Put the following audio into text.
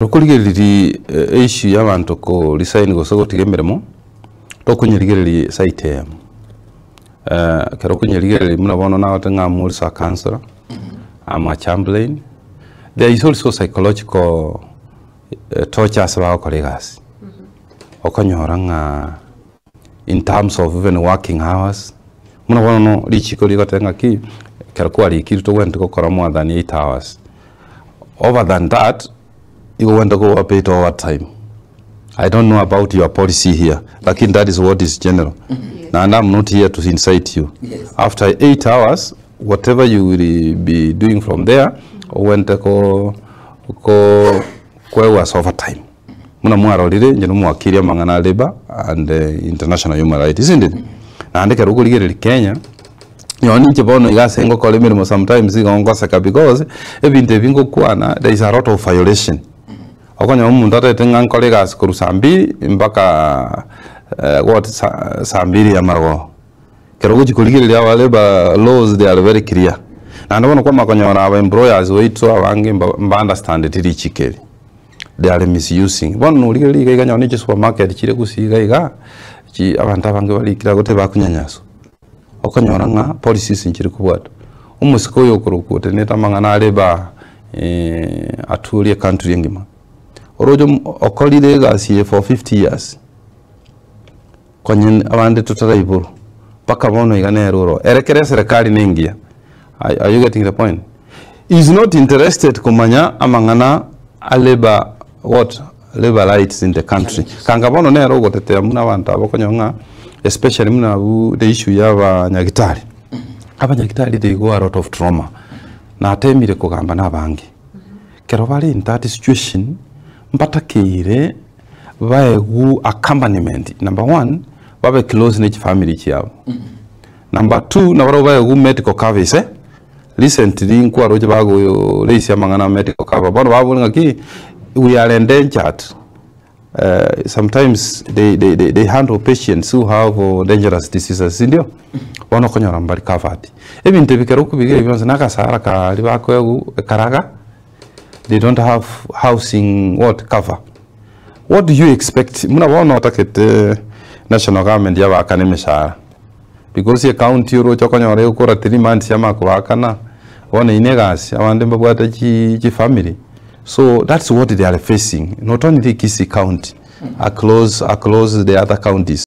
Rokuligereri issue y'abantu ko resign go sogo tigemeremo tokunyerigereri site kero kunyerigereri munabono na watanga mulsa cancer ama chamberlain. There is also psychological tortures about colleagues okonyoranga in terms of even working hours munabono no lichiko ligotenga ki kero kwali kirito went ko kora more than 8 hours. Over than that, you want to go up it overtime. I don't know about your policy here, like that is what is general. Yes. And I'm not here to incite you. Yes. After 8 hours, whatever you will be doing from there, went to go was overtime. Muna mwaro lile njeno mwakiria mangana labor and international human rights, isn't it? And the Ruguli Kenya. You need to born gas and go call him sometimes because even the bingo kuana there is a lot of violation. Okonya mundata tenga colleagues kurusambi mpaka what sambiri ya margo. Keroguji kuligiri ya labor laws they are very clear. Na ndio kwa makonya na employers wait so abange mba understand it richikeri. They are misusing. Bono uligiri kanya oni supermarket chire kusiga iga chi abantu abange bali kira gote bakunyanyaso. Okonyoranga policies nchiri kubwata umusiko yokurukuta neta mangana leba atuli country ngima orojo okolire gasi for 50 years konyen abande tutaraiburu paka bono igane ruro erekere serikali nengia. Are you getting the point? Is not interested kumanya amangana aleba what labor rights in the country kanga bono nero gotetea muna abantu abokonyonga especially muna the issue yaba nyagitari abanyagitari they go a lot of trauma na atemire kugamba nabangi kero bali in that situation mbatakire baegu accompaniment. Number 1 babe close knit family chiabo. Number 2 nabaro baegu medical coverage recently nkwa roje bago leisi amangana medical cover bono babulanga ki we are endangered. Sometimes they handle patients who have dangerous diseases. Indio, wano konyora mbali covered. Even tebikero kubigire bionse nakasara ka libako yagu karaga. They don't have housing cover. What do you expect? Muna wano atakete national government yaba akanemeshara. Because ye county ro chokonyora ukora 3 months yama kubakana. Wana inegasi awande mbabwata chi family. So that's what they are facing. Not only Kisii County, across the other counties.